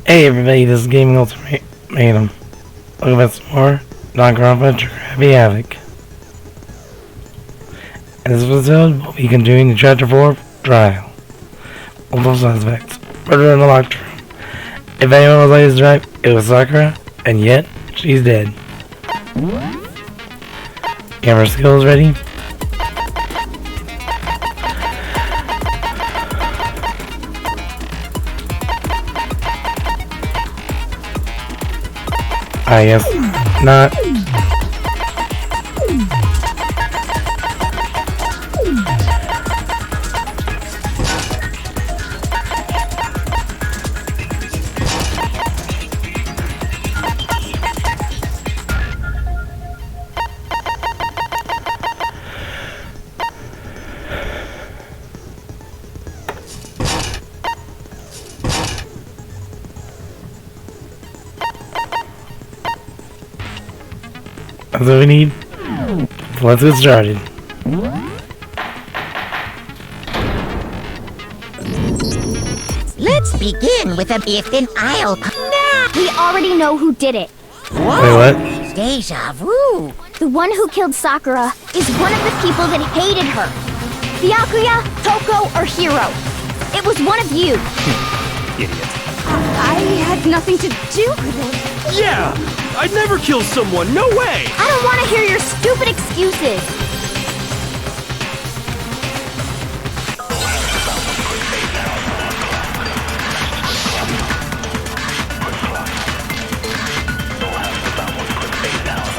Hey everybody, this is Gaming Ultimatum. Welcome back to some more Danganronpa Happy Havoc. In this episode, we'll be continuing the Chapter 4 trial. Multiple suspects. Murder in the locked room. If anyone was late to drive, it was Sakura, and yet, she's dead. Camera skills ready? I guess not. That's what we need. So let's get started. Let's begin with a if then I'll. Nah, we already know who did it. Whoa. Wait, what? Deja vu. The one who killed Sakura is one of the people that hated her. Byakuya, Toko, or Hiro. It was one of you. Idiot. I had nothing to do with it. Yeah! I'd never kill someone, no way! I don't want to hear your stupid excuses.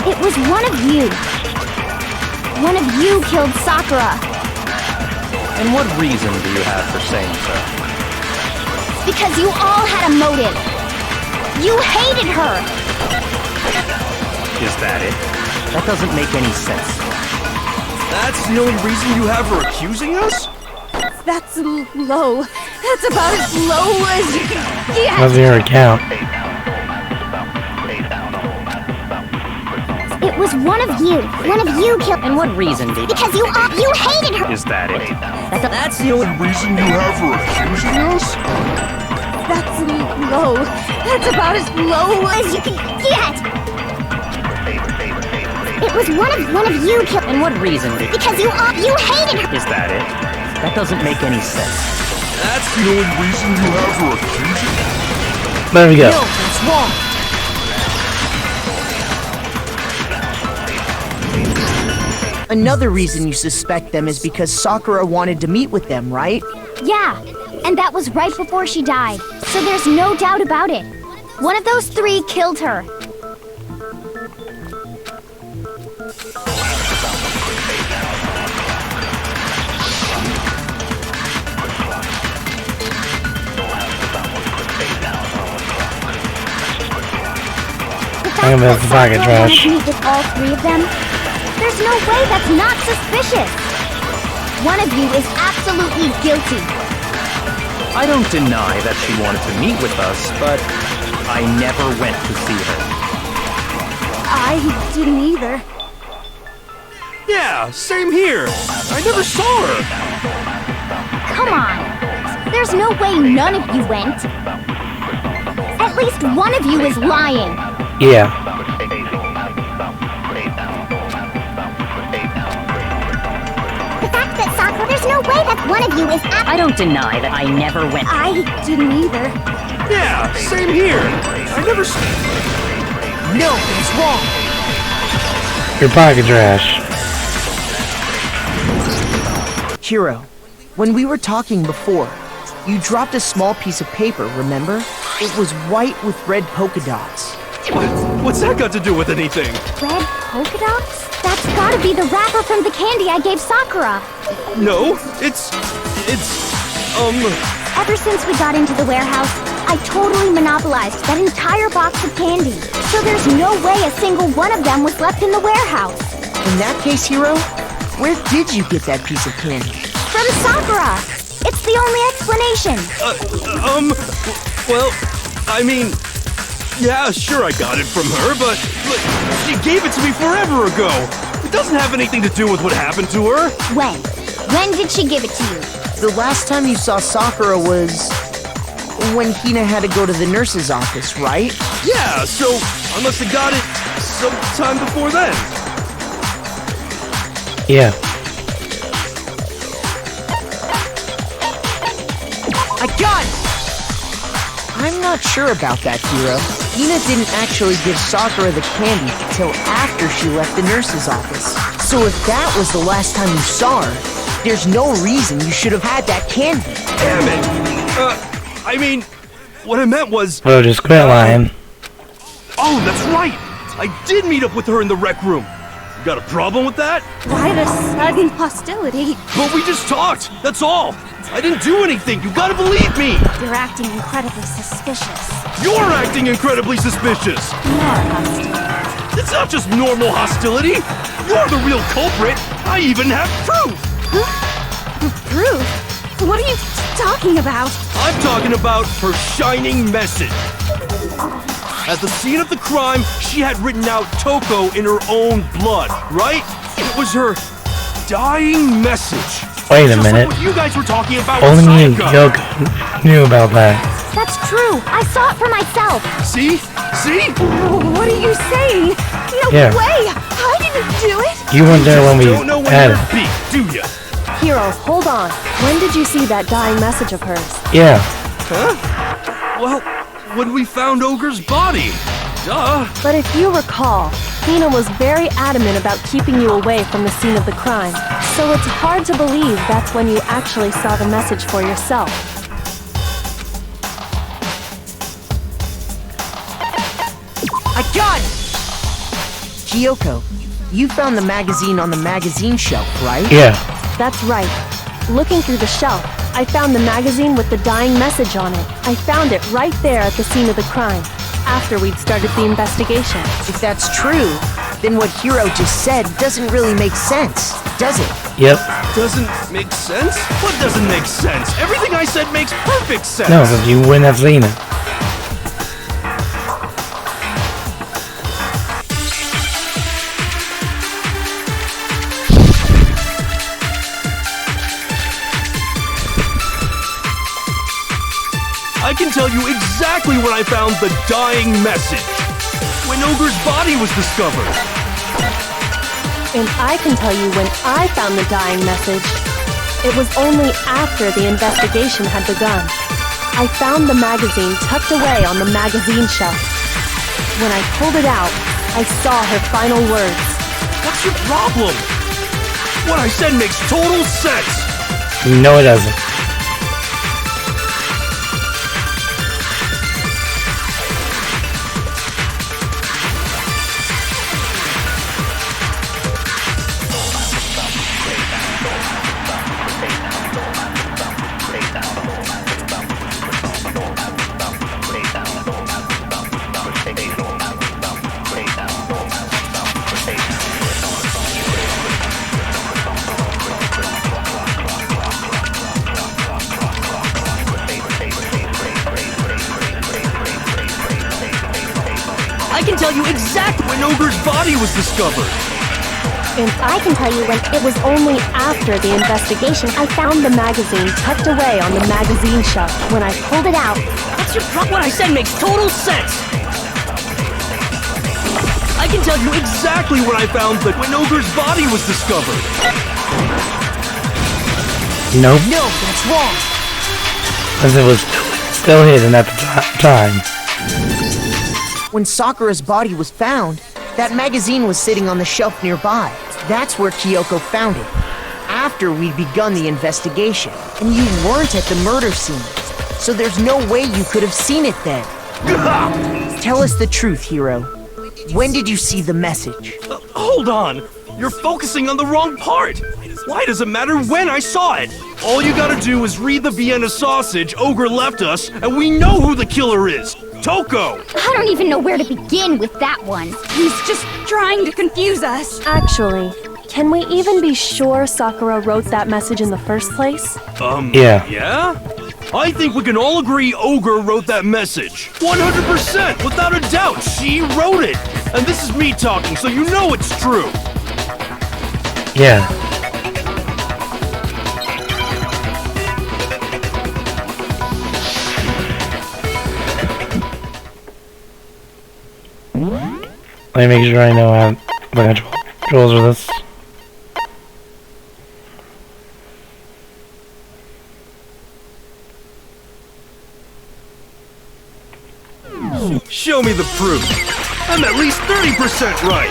It was one of you. One of you killed Sakura. And what reason do you have for saying so? Because you all had a motive. You hated her. Is that it? That doesn't make any sense. That's the only reason you have for accusing us? That's low. That's about as low as you can get. How's your account? It was one of you. One of you killed. And what reason did? Because you hated her. Is that it? That's the only reason you have for accusing us? That's low. That's about as low as you can get. It was one of you killed. And what reason did? Because you hated her. Is that it? That doesn't make any sense. That's the only reason you have for accusing us? There we go. No, it's wrong. Another reason you suspect them is because Sakura wanted to meet with them, right? Yeah, and that was right before she died. So there's no doubt about it. One of those three killed her. I'm gonna miss the pocket trash. Meet with all three of them? There's no way that's not suspicious. One of you is absolutely guilty. I don't deny that she wanted to meet with us, but I never went to see her. I didn't either. Yeah, same here. I never saw her. Come on. There's no way none of you went. At least one of you is lying. Yeah. The fact that Sakura, there's no way that one of you is I don't deny that I never went. I didn't either. Yeah, same here. I never saw. No, it's wrong. Your pocket trash. Hiro, when we were talking before, you dropped a small piece of paper, remember? It was white with red polka dots. What's that got to do with anything? Red polka dots? That's gotta be the wrapper from the candy I gave Sakura. No, it's... Ever since we got into the warehouse, I totally monopolized that entire box of candy. So there's no way a single one of them was left in the warehouse. In that case, Hiro, where did you get that piece of candy? From Sakura! It's the only explanation. Well, I mean... Yeah, sure I got it from her, but she gave it to me forever ago. It doesn't have anything to do with what happened to her. When? When did she give it to you? The last time you saw Sakura was when Hina had to go to the nurse's office, right? Yeah, so I must have got it sometime before then. Yeah. I got it! I'm not sure about that, Hiro. Hina didn't actually give Sakura the candy till after she left the nurse's office. So if that was the last time you saw her, there's no reason you should have had that candy. Damn it! I mean, what I meant was... Bro, just quit lying. Oh, that's right! I did meet up with her in the rec room. You got a problem with that? Why the sudden hostility? But we just talked, that's all. I didn't do anything, you gotta believe me! You're acting incredibly suspicious. You're acting incredibly suspicious! More hostility. It's not just normal hostility! You're the real culprit! I even have proof! Proof? What are you talking about? I'm talking about her shining message. At the scene of the crime, she had written out Toko in her own blood, right? It was her dying message. Wait a Just minute. like what you guys were talking about. Only me and Sayaka. Kyoko knew about that. That's true. I saw it for myself. See? See? What are you saying? No Yeah. way! I didn't do it! You weren't there when we Don't know when had you're it. beat, do ya? Hiro, hold on. When did you see that dying message of hers? Yeah. Huh? Well, when we found Ogre's body. Duh. But if you recall, Hina was very adamant about keeping you away from the scene of the crime. So it's hard to believe that's when you actually saw the message for yourself. I got it! Kyoko, you found the magazine on the magazine shelf, right? Yeah. That's right. Looking through the shelf, I found the magazine with the dying message on it. I found it right there at the scene of the crime, after we'd started the investigation. If that's true, then what Hiro just said doesn't really make sense, does it? Yep. Doesn't make sense? What doesn't make sense? Everything I said makes perfect sense. No, because you wouldn't have seen it. I can tell you exactly when I found the dying message. When Ogre's body was discovered. And I can tell you when I found the dying message. It was only after the investigation had begun. I found the magazine tucked away on the magazine shelf. When I pulled it out, I saw her final words. What's your problem? What I said makes total sense. No, it doesn't. I can tell you exactly. When Ogre's body was discovered. And I can tell you when it was only after the investigation I found the magazine tucked away on the magazine shelf. When I pulled it out, What's your problem? What I said makes total sense. I can tell you Exactly when I found that when Ogre's body was discovered. Nope. No, that's wrong. Because it was still hidden at the time. When Sakura's body was found, that magazine was sitting on the shelf nearby. That's where Kyoko found it. After we'd begun the investigation. And you weren't at the murder scene. So there's no way you could have seen it then. Tell us the truth, Hiro. When did you see the message? Hold on. You're focusing on the wrong part. Why does it matter when I saw it? All you gotta do is read the Vienna sausage Ogre left us, and we know who the killer is. Toko! I don't even know where to begin with that one. He's just trying to confuse us. actually, can we even be sure Sakura wrote that message in the first place? Yeah. Yeah? I think we can all agree Ogre wrote that message. 100%, without a doubt, she wrote it. And this is me talking, so you know it's true. Yeah. Let me make sure I know how the controls for this. Show me the proof. I'm at least 30% right.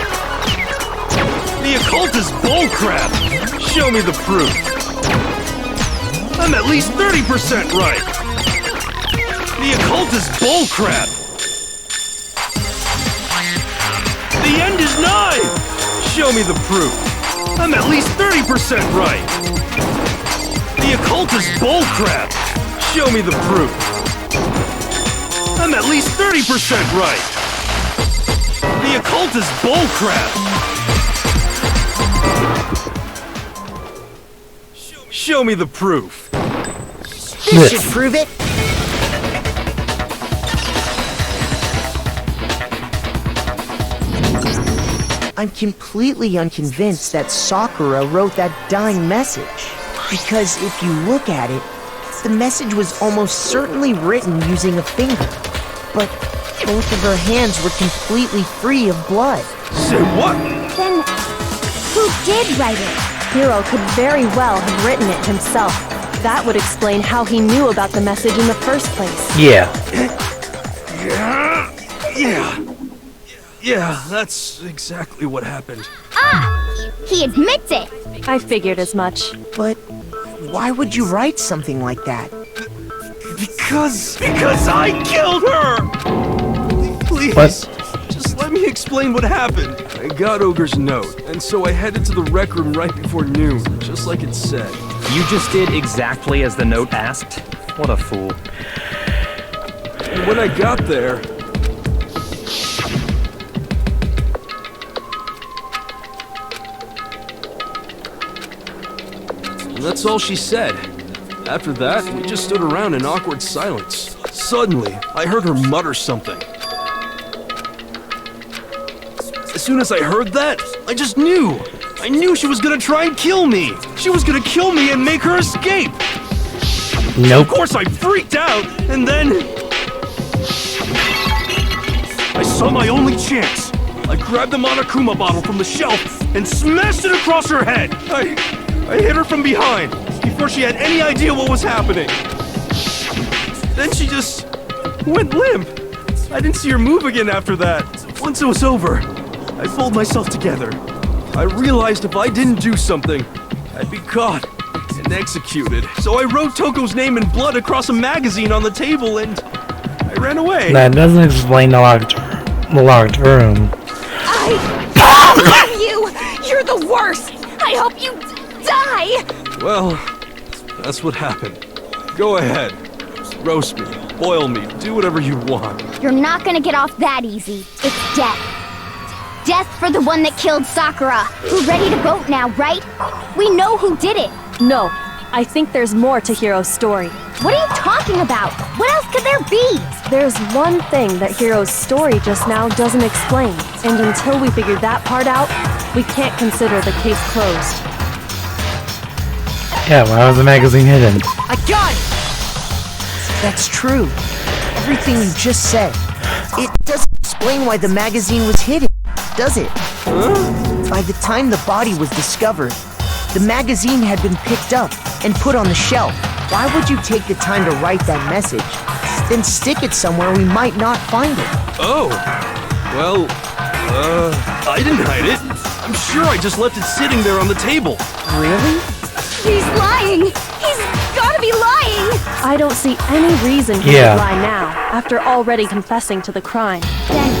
The occult is bullcrap. Show me the proof. I'm at least 30% right. The occult is bullcrap. The end is nigh. Show me the proof. I'm at least 30% right. The occult is bullcrap. Show me the proof. I'm at least 30% right. The occult is bullcrap. Show me the proof. This should prove it. I'm completely unconvinced that Sakura wrote that dying message. Because if you look at it, the message was almost certainly written using a finger. But both of her hands were completely free of blood. Say what? Then, who did write it? Hiro could very well have written it himself. That would explain how he knew about the message in the first place. Yeah. Yeah, that's exactly what happened. Ah! He admits it! I figured as much. But why would you write something like that? Because I killed her! Please, What? just let me explain what happened. I got Ogre's note, and so I headed to the rec room right before noon, just like it said. You just did exactly as the note asked? What a fool. And when I got there... And that's all she said. After that, we just stood around in awkward silence. Suddenly, I heard her mutter something. As soon as I heard that, I just knew. I knew she was gonna try and kill me. She was gonna kill me and make her escape. Nope. Of course, I freaked out, and then... I saw my only chance. I grabbed the Monokuma bottle from the shelf and smashed it across her head. I hit her from behind, before she had any idea what was happening. Then she just went limp. I didn't see her move again after that. Once it was over, I pulled myself together. I realized if I didn't do something, I'd be caught and executed. So I wrote Toko's name in blood across a magazine on the table and I ran away. That doesn't explain the locked room. I love you! You're the worst! I hope you die! Well, that's what happened. Go ahead. Roast me, boil me, do whatever you want. You're not gonna get off that easy. It's death. Death for the one that killed Sakura. We're ready to vote now, right? We know who did it. No, I think there's more to Hiro's story. What are you talking about? What else could there be? There's one thing that Hiro's story just now doesn't explain, and until we figure that part out, we can't consider the case closed. Yeah, why was the magazine hidden? I got it! That's true. Everything you just said. It doesn't explain why the magazine was hidden, does it? By the time the body was discovered, the magazine had been picked up and put on the shelf. Why would you take the time to write that message, then stick it somewhere we might not find it? Oh, well, I didn't hide it. I'm sure I just left it sitting there on the table. Really? He's lying! He's gotta be lying! I don't see any reason he Yeah. would lie now, after already confessing to the crime. Then,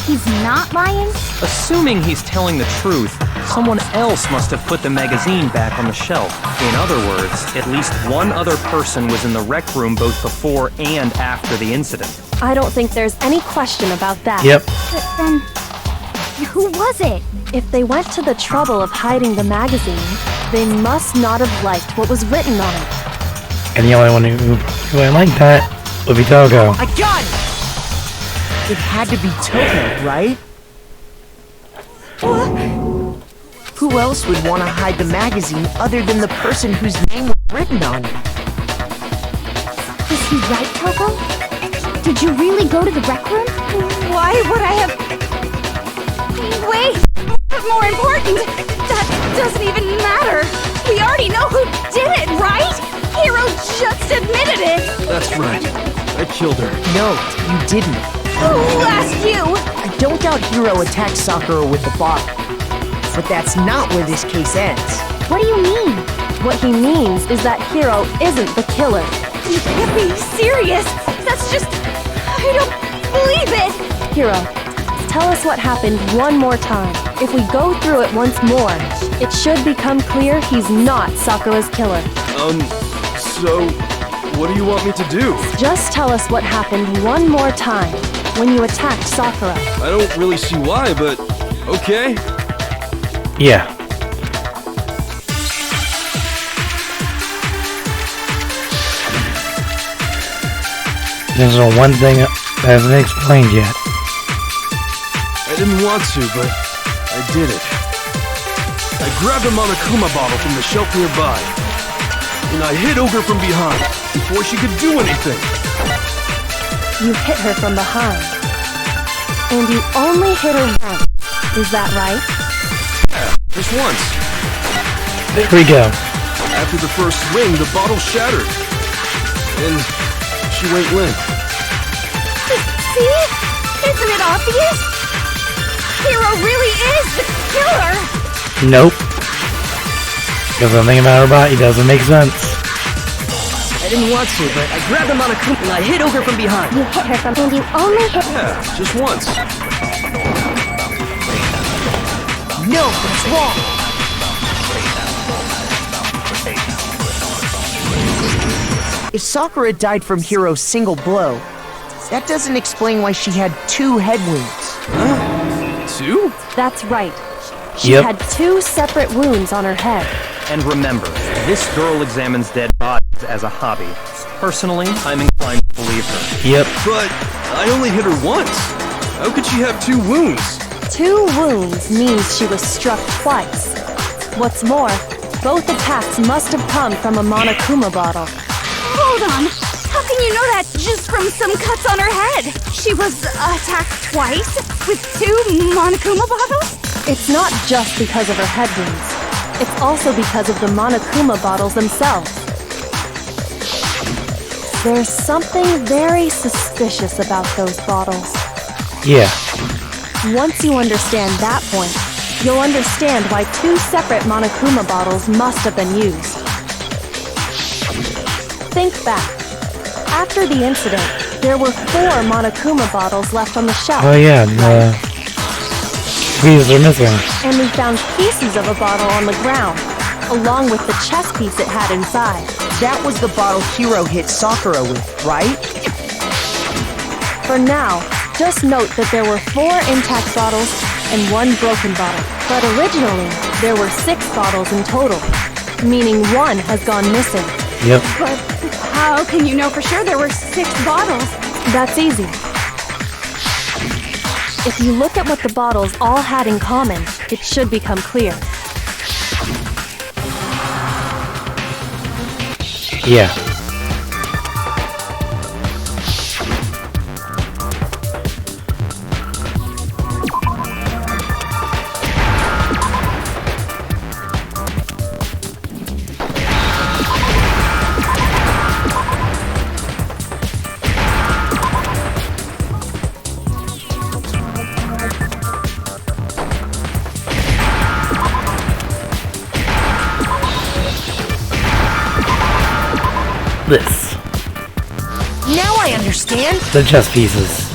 he's not lying? Assuming he's telling the truth, someone else must have put the magazine back on the shelf. In other words, at least one other person was in the rec room both before and after the incident. I don't think there's any question about that. Yep. But then, who was it? If they went to the trouble of hiding the magazine, they must not have liked what was written on it. And the only one who I like that would be Toko. I got it! It had to be Toko, right? Who else would want to hide the magazine other than the person whose name was written on it? Is he right, Toko? Did you really go to the rec room? Why would I have... Wait! More important, that doesn't even matter. We already know who did it, right? Hiro just admitted it. That's right. I killed her. No, you didn't. Who asked you? I don't doubt Hiro attacked Sakura with the bottle. But that's not where this case ends. What do you mean? What he means is that Hiro isn't the killer. You can't be serious. That's just... I don't believe it. Hiro, tell us what happened one more time. If we go through it once more, it should become clear he's not Sakura's killer. So, what do you want me to do? Just tell us what happened one more time when you attacked Sakura. I don't really see why, but okay. Yeah. There's no one thing that hasn't been explained yet. I didn't want to, but I did it. I grabbed a Monokuma bottle from the shelf nearby, and I hit Ogre from behind before she could do anything. You hit her from behind. And you only hit her once. Is that right? Yeah, just once. There we go. After the first swing, the bottle shattered, and she went limp. See? Isn't it obvious? Hiro really is the killer. Nope. Because the thing about her body doesn't make sense. I didn't want to, but I grabbed him on a coop and I hit Ogre from behind. You hit her from... And you only hit... Yeah, just once. No, that's wrong. If Sakura died from Hiro's single blow, that doesn't explain why she had 2 head wounds. 2? That's right. She Yep. had 2 separate wounds on her head. And remember, this girl examines dead bodies as a hobby. Personally, I'm inclined to believe her. Yep. But I only hit her once. How could she have 2 wounds? 2 wounds means she was struck twice. What's more, both attacks must have come from a Monokuma bottle. Hold on. How can you know that just from some cuts on her head? She was attacked twice with 2 Monokuma bottles? It's not just because of her head wounds. It's also because of the Monokuma bottles themselves. There's something very suspicious about those bottles. Yeah. Once you understand that point, you'll understand why 2 separate Monokuma bottles must have been used. Think back. After the incident, there were 4 Monokuma bottles left on the shelf. Oh yeah, the pieces are missing. And we found pieces of a bottle on the ground, along with the chess piece it had inside. That was the bottle Hiro hit Sakura with, right? For now, just note that there were 4 intact bottles and 1 broken bottle. But originally, there were 6 bottles in total, meaning 1 has gone missing. Yep. But how can you know for sure there were 6 bottles? That's easy. If you look at what the bottles all had in common, it should become clear. Yeah. This. Now I understand. The chess pieces.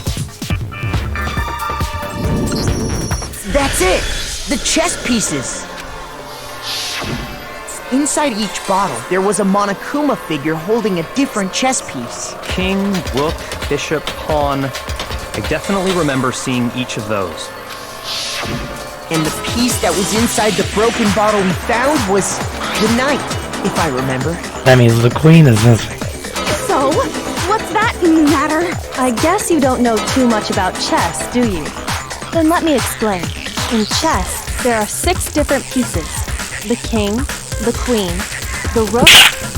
That's it. The chess pieces. Inside each bottle, there was a Monokuma figure holding a different chess piece. King, rook, bishop, pawn. I definitely remember seeing each of those. And the piece that was inside the broken bottle we found was the knight, if I remember. That means the queen is missing. So, what's that matter? I guess you don't know too much about chess, do you? Then let me explain. In chess, there are 6 different pieces. The king, the queen, the rook,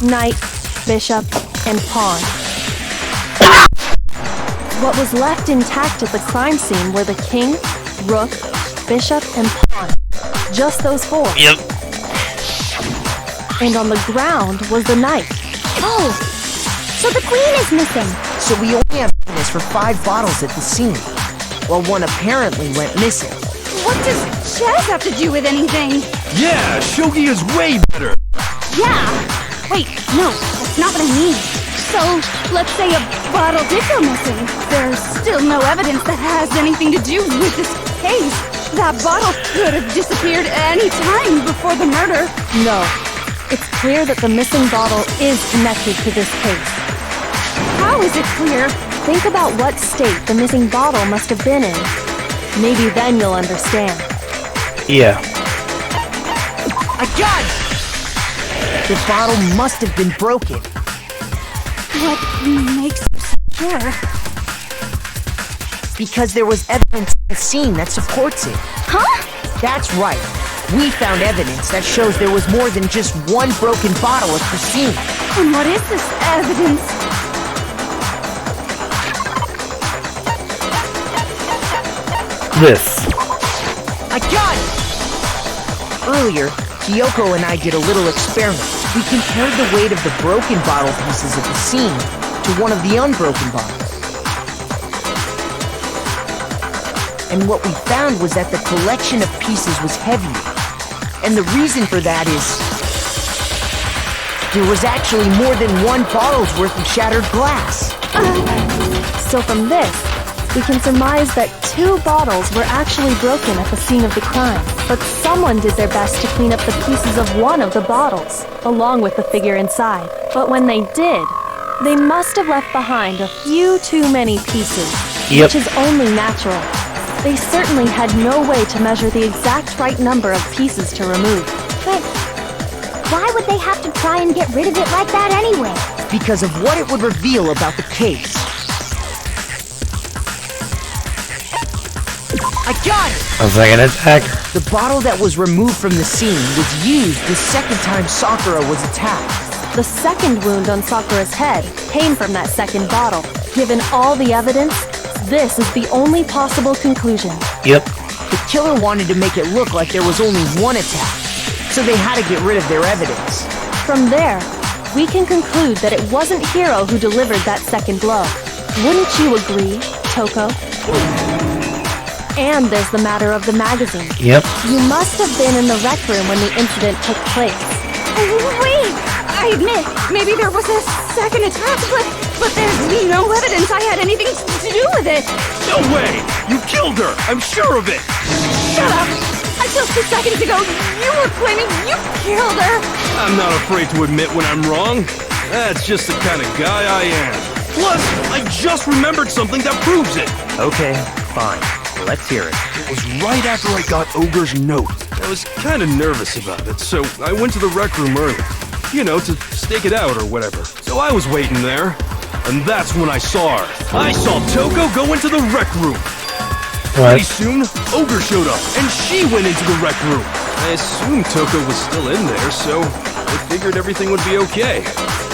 knight, bishop, and pawn. What was left intact at the crime scene were the king, rook, bishop, and pawn. Just those 4. Yep. And on the ground was the knight. Oh, so the queen is missing. So we only have evidence for 5 bottles at the scene, while one apparently went missing. What does chess have to do with anything? Yeah, shogi is way better. Yeah. Wait, no, that's not what I mean. So, let's say a bottle did go missing. There's still no evidence that has anything to do with this case. That bottle could have disappeared any time before the murder. No. It's clear that the missing bottle is connected to this case. How is it clear? Think about what state the missing bottle must have been in. Maybe then you'll understand. Yeah. I got it! The bottle must have been broken. What makes you so sure? Because there was evidence at the scene that supports it. Huh? That's right. We found evidence that shows there was more than just one broken bottle at the scene. And what is this evidence? This. I got it! Earlier, Kyoko and I did a little experiment. We compared the weight of the broken bottle pieces at the scene to one of the unbroken bottles. And what we found was that the collection of pieces was heavier. And the reason for that is there was actually more than one bottle's worth of shattered glass. So from this, we can surmise that 2 bottles were actually broken at the scene of the crime. But someone did their best to clean up the pieces of one of the bottles, along with the figure inside. But when they did, they must have left behind a few too many pieces, which is only natural. They certainly had no way to measure the exact right number of pieces to remove. But why would they have to try and get rid of it like that anyway? Because of what it would reveal about the case. I got it! A second attacker. The bottle that was removed from the scene was used the second time Sakura was attacked. The second wound on Sakura's head came from that second bottle. Given all the evidence, this is the only possible conclusion. Yep. The killer wanted to make it look like there was only one attack, so they had to get rid of their evidence. From there, we can conclude that it wasn't Hiro who delivered that second blow. Wouldn't you agree, Toko? And there's the matter of the magazine. Yep. You must have been in the rec room when the incident took place. Wait! I admit, maybe there was a second attack, but there's no evidence I had anything to do with it. No way! You killed her! I'm sure of it! Shut up! Until 2 seconds ago, you were claiming you killed her! I'm not afraid to admit when I'm wrong. That's just the kind of guy I am. Plus, I just remembered something that proves it. Okay, fine. Let's hear it. It was right after I got Ogre's note. I was kind of nervous about it, so I went to the rec room early. You know, to stake it out or whatever. So I was waiting there, and that's when I saw her. I saw Toko go into the rec room. What? Pretty soon, Ogre showed up, and she went into the rec room. I assumed Toko was still in there, so I figured everything would be okay.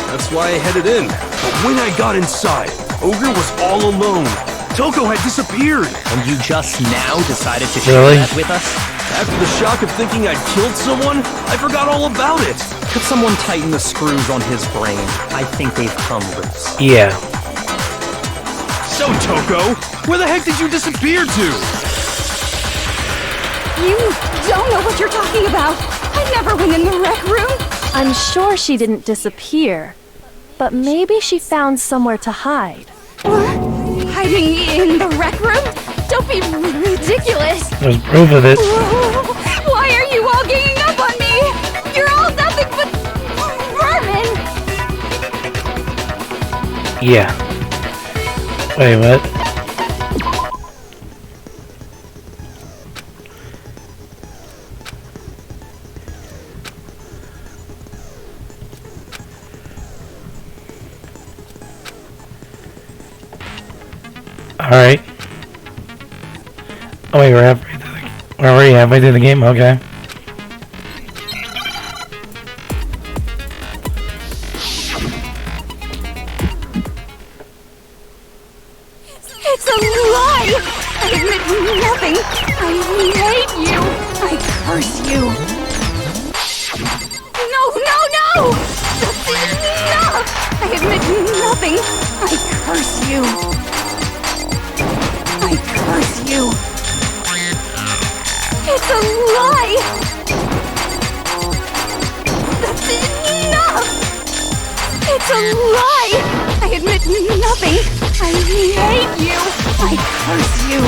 That's why I headed in. But when I got inside, Ogre was all alone. Toko had disappeared. And you just now decided to share that with us? After the shock of thinking I'd killed someone, I forgot all about it. Could someone tighten the screws on his brain? I think they've come loose. Yeah. So, Toko, where the heck did you disappear to? You don't know what you're talking about. I never went in the rec room. I'm sure she didn't disappear, but maybe she found somewhere to hide. What? Hiding in the rec room? Don't be ridiculous. There's proof of it. Whoa. Why are you all ganging up on me? You're all nothing but vermin. Yeah. Wait, what? Alright. Oh wait, we're already halfway through the game? Okay. It's a lie! admit nothing. I hate you. I curse you. No, no, no! That's enough! I admit nothing. I curse you. I curse you. It's a lie! That's enough! It's a lie! I admit nothing. I hate you. I curse you.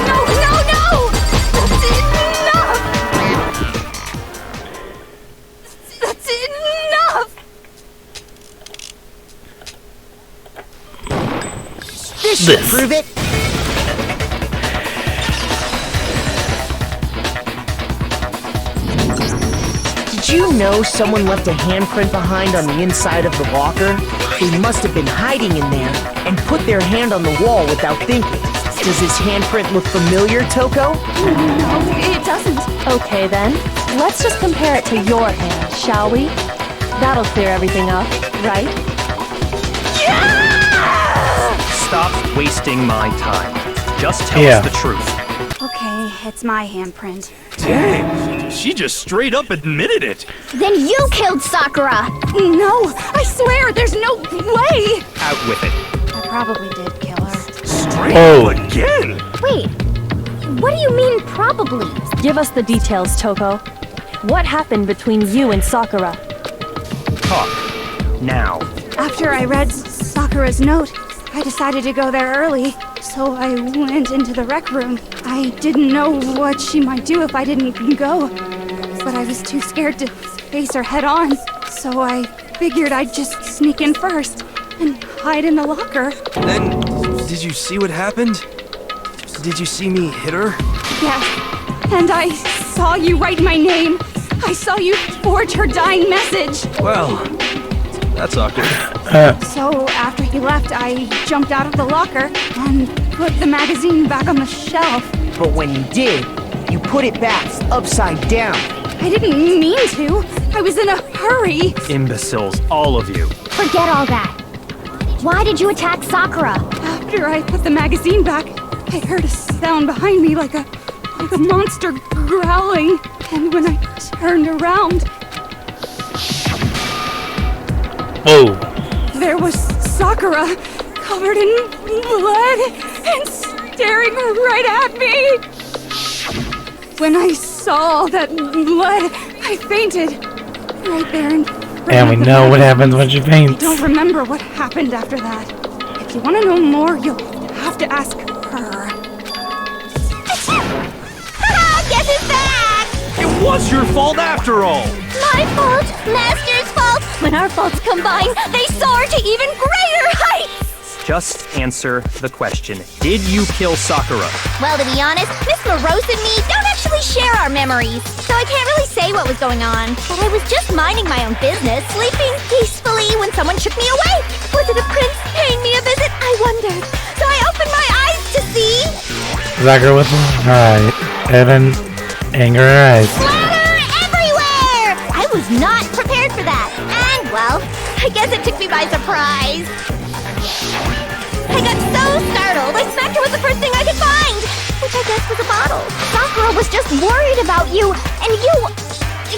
No, no, no! That's enough! That's enough! This should prove it. Did you know someone left a handprint behind on the inside of the locker? They must have been hiding in there and put their hand on the wall without thinking. Does this handprint look familiar, Toko? No, it doesn't. Okay then, let's just compare it to your hand, shall we? That'll clear everything up, right? Stop wasting my time. Just tell us the truth. Okay, it's my handprint. Dang, she just straight up admitted it. Then you killed Sakura! No, I swear, there's no way! Out with it. I probably did kill her. Straight up again. Wait, what do you mean probably? Give us the details, Toko. What happened between you and Sakura? Talk. Now. After I read Sakura's note, I decided to go there early, so I went into the rec room. I didn't know what she might do if I didn't go, but I was too scared to face her head on, so I figured I'd just sneak in first and hide in the locker. Then, did you see what happened? Did you see me hit her? Yeah, and I saw you write my name. I saw you forge her dying message. Well, that's awkward. So after he left, I jumped out of the locker and put the magazine back on the shelf. But when you did, you put it back upside down. I didn't mean to. I was in a hurry. Imbeciles, all of you. Forget all that. Why did you attack Sakura? After I put the magazine back, I heard a sound behind me like a monster growling. And when I turned around, there was Sakura, covered in blood and staring right at me. When I saw that blood, I fainted right there in front And we of the know what bed. happens when she I faints. don't remember what happened after that. If you want to know more, you'll have to ask her. Guess who's back? It was your fault after all. My fault, Master's fault. When our faults combine, they soar to even greater heights. Just answer the question. Did you kill Sakura? Well, to be honest, Miss Morose and me don't actually share our memories, so I can't really say what was going on. But I was just minding my own business, sleeping peacefully when someone shook me awake. Was it a prince paying me a visit? I wondered. So I opened my eyes to see... Sakura with them? Alright. Evan, anger eyes. Splatter everywhere! I was not prepared for that. And, well, I guess it took me by surprise. I got so startled, I smacked her with the first thing I could find, which I guess was a bottle. Sakura was just worried about you, and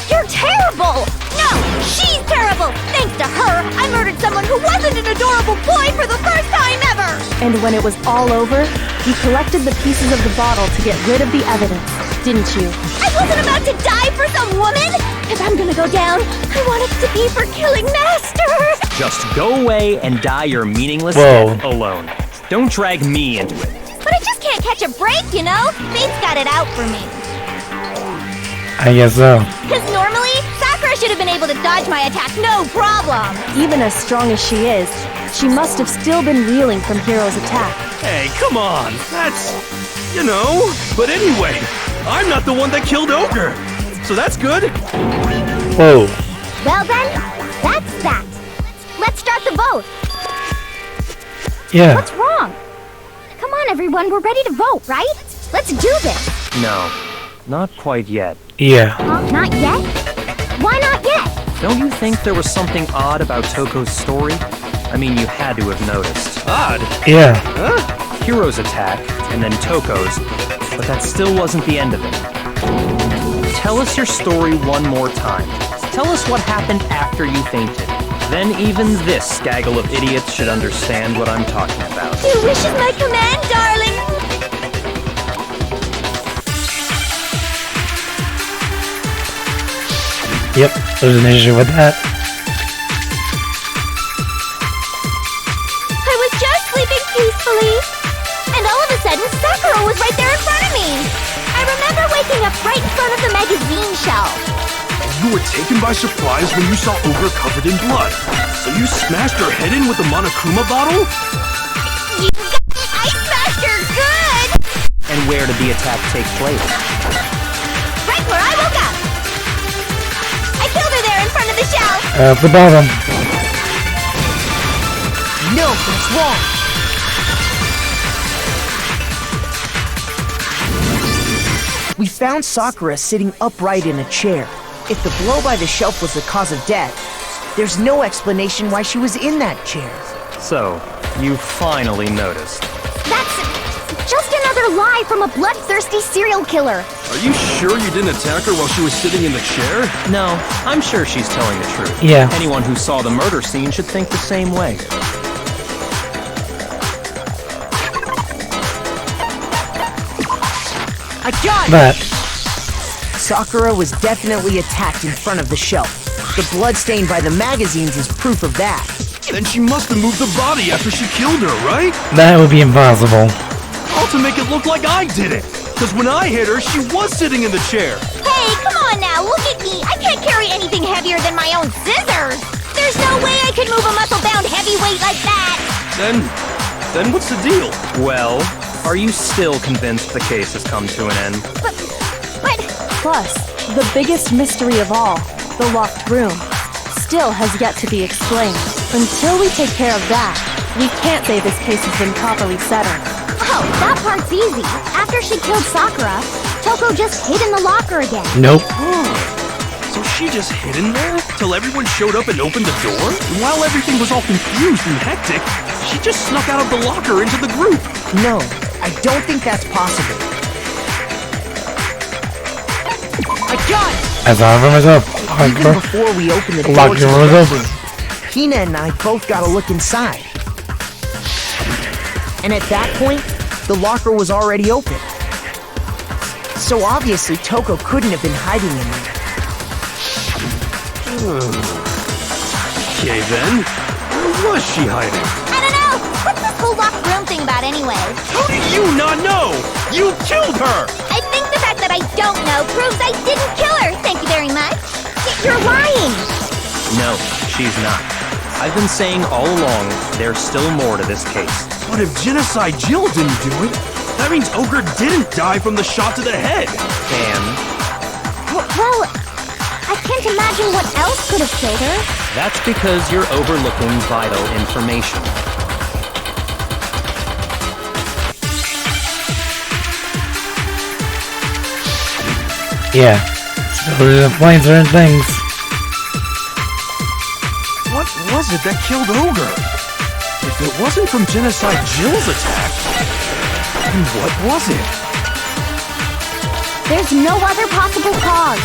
you're terrible! No, she's terrible! Thanks to her, I murdered someone who wasn't an adorable boy for the first time ever! And when it was all over, you collected the pieces of the bottle to get rid of the evidence, didn't you? I wasn't about to die for some woman! If I'm gonna go down, I want it to be for killing Master! Just go away and die your meaningless death alone. Don't drag me into it. But I just can't catch a break, you know? Fate's got it out for me. I guess so. Because normally, Sakura should have been able to dodge my attack, no problem! Even as strong as she is, she must have still been reeling from Hiro's attack. Hey, come on. That's... you know. But anyway, I'm not the one that killed Ogre. So that's good. Whoa. Well then, that's that. Let's start the vote. Yeah. What's wrong? Come on, everyone, we're ready to vote, right? Let's do this. No, not quite yet. Yeah. Not yet? Why not yet? Don't you think there was something odd about Toko's story? I mean, you had to have noticed. Odd? Yeah. Huh? Hiro's attack, and then Toko's, but that still wasn't the end of it. Tell us your story one more time. Tell us what happened after you fainted. Then even this gaggle of idiots should understand what I'm talking about. Your wish is my command, darling! Yep, there's an issue with that. I was just sleeping peacefully, and all of a sudden Sakura was right there in front of me. I remember waking up right in front of the magazine shelf. You were taken by surprise when you saw Ogre covered in blood. So you smashed her head in with the Monokuma bottle? You got it! I smashed her good! And where did the attack take place? Right where I woke up! I killed her there in front of the shelf! At the bottom. No, that's wrong. We found Sakura sitting upright in a chair. If the blow by the shelf was the cause of death, there's no explanation why she was in that chair. So, you finally noticed. That's just another lie from a bloodthirsty serial killer. Are you sure you didn't attack her while she was sitting in the chair? No, I'm sure she's telling the truth. Yeah. Anyone who saw the murder scene should think the same way. I got it! But Sakura was definitely attacked in front of the shelf. The blood stain by the magazines is proof of that. Then she must have moved the body after she killed her, right? that would be impossible. All to make it look like I did it. Because when I hit her, she was sitting in the chair. Hey, come on now, look at me! I can't carry anything heavier than my own scissors! There's no way I could move a muscle-bound heavyweight like that! Then what's the deal? Well, are you still convinced the case has come to an end? But... Plus, the biggest mystery of all, the locked room, still has yet to be explained. Until we take care of that, we can't say this case has been properly settled. Oh, that part's easy. After she killed Sakura, Toko just hid in the locker again. Nope. So she just hid in there till everyone showed up and opened the door? And while everything was all confused and hectic, she just snuck out of the locker into the group. No, I don't think that's possible. I got it! As I for myself. Even before we opened the door Lock to your the doors rec open. room, Hina and I both got a look inside. And at that point, the locker was already open. So obviously Toko couldn't have been hiding in there. Okay then, where was she hiding? I don't know! What's this whole locked room thing about anyway? How do you not know? You killed her! I think the fact that I don't know proves I didn't kill her! Thank you very much! You're lying! No, she's not. I've been saying all along, there's still more to this case. But if Genocide Jill didn't do it, that means Ogre didn't die from the shot to the head. And Well, I can't imagine what else could have killed her. that's because you're overlooking vital information. Yeah. Still explain certain things. What was it that killed Ogre? If it wasn't from Genocide Jill's attack, then what was it? There's no other possible cause.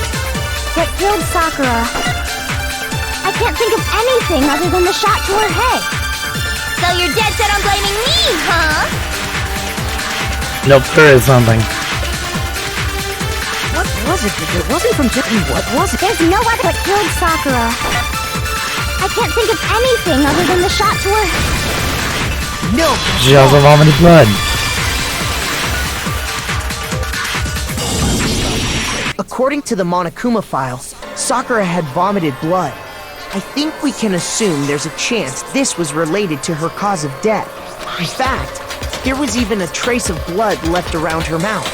What killed Sakura? I can't think of anything other than the shot to her head. So you're dead set on blaming me, huh? Nope, there is something. What was it? If it wasn't from Jill, what was it? There's no other what killed Sakura. I can't think of anything other than the shot to her head. No! She also vomited blood. According to the Monokuma files, Sakura had vomited blood. I think we can assume there's a chance this was related to her cause of death. In fact, there was even a trace of blood left around her mouth.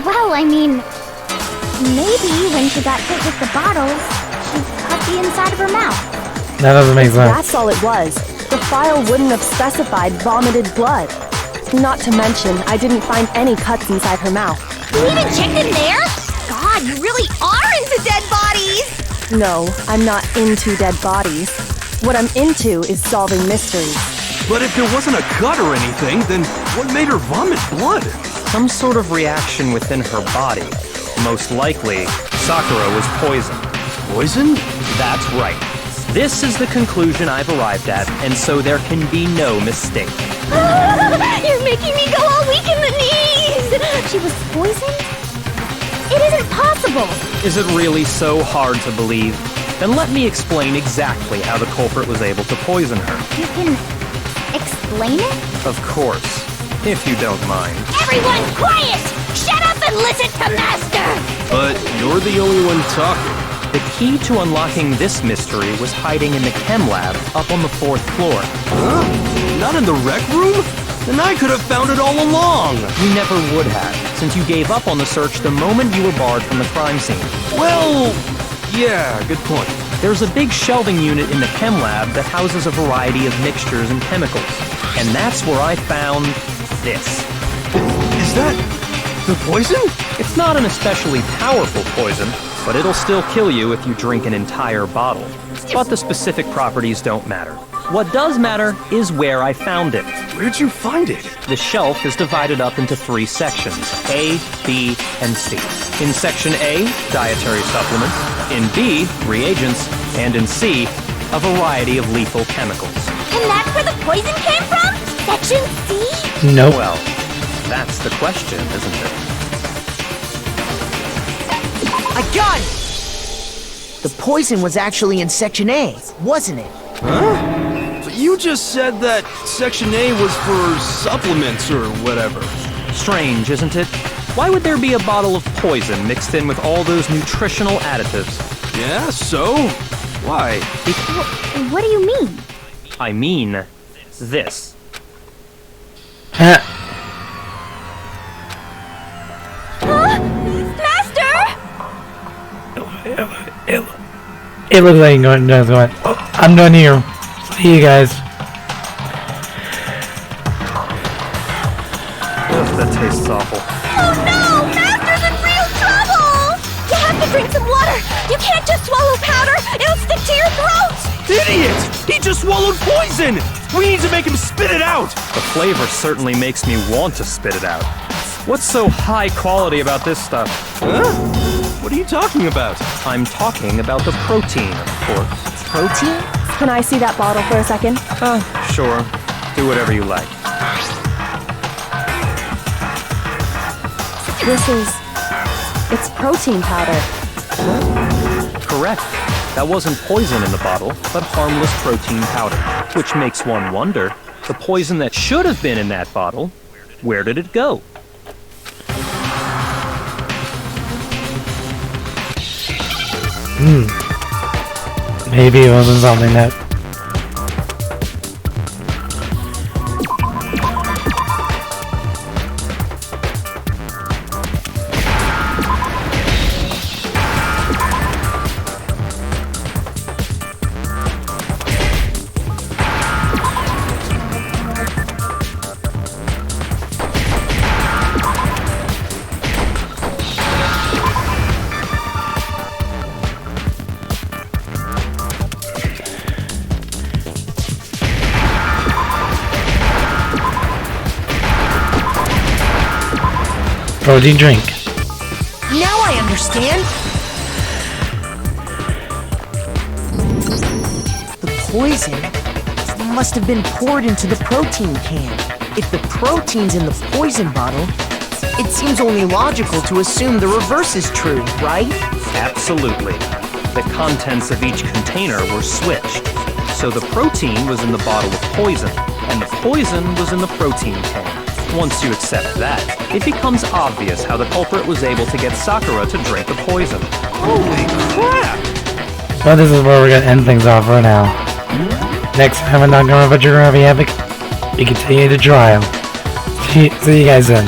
Well, I mean, maybe when she got hit with the bottles, she cut the inside of her mouth. That doesn't make sense. That's all it was. The file wouldn't have specified vomited blood. Not to mention, I didn't find any cuts inside her mouth. You even checked in there? God, you really are into dead bodies! No, I'm not into dead bodies. What I'm into is solving mysteries. But if there wasn't a cut or anything, then what made her vomit blood? Some sort of reaction within her body. Most likely, Sakura was poisoned. Poison? That's right. This is the conclusion I've arrived at, and so there can be no mistake. You're making me go all weak in the knees! She was poisoned? It isn't possible! Is it really so hard to believe? Then let me explain exactly how the culprit was able to poison her. You can explain it? Of course, if you don't mind. Everyone quiet! Shut up and listen to Master! But you're the only one talking. The key to unlocking this mystery was hiding in the chem lab up on the 4th floor. Huh? Not in the rec room? Then I could have found it all along! You never would have, since you gave up on the search the moment you were barred from the crime scene. Well, yeah, good point. There's a big shelving unit in the chem lab that houses a variety of mixtures and chemicals. And that's where I found this. Is that the poison? It's not an especially powerful poison, but it'll still kill you if you drink an entire bottle. But the specific properties don't matter. What does matter is where I found it. Where'd you find it? The shelf is divided up into 3 sections, A, B, and C. In Section A, dietary supplements. In B, reagents. And in C, a variety of lethal chemicals. And that's where the poison came from? Section C? Nope. Well, that's the question, isn't it? I got it! The poison was actually in Section A, wasn't it? Huh? But you just said that Section A was for supplements or whatever. Strange, isn't it? Why would there be a bottle of poison mixed in with all those nutritional additives? Yeah, so? Why? What do you mean? I mean, this. Huh? Master! It looks like you're going. Oh, I'm done here. See you guys. Ugh, that tastes awful. Oh no! Master's in real trouble! You have to drink some water! You can't just swallow powder! It'll stick to your throat! Idiot! He just swallowed poison! We need to make him spit it out! The flavor certainly makes me want to spit it out. What's so high quality about this stuff? Huh? What are you talking about? I'm talking about the protein, of course. Protein? Can I see that bottle for a second? Sure. Do whatever you like. It's protein powder. Correct. That wasn't poison in the bottle, but harmless protein powder. Which makes one wonder, the poison that should have been in that bottle, where did it go? Maybe it wasn't something that... protein drink. Now I understand! The poison must have been poured into the protein can. If the protein's in the poison bottle, it seems only logical to assume the reverse is true, right? Absolutely. The contents of each container were switched. So the protein was in the bottle of poison, and the poison was in the protein can. Once you accept that, it becomes obvious how the culprit was able to get Sakura to drink the poison. Holy crap! Well, this is where we're gonna end things off right now. Next time on Danganronpa Havoc, we continue the trial. See you guys then.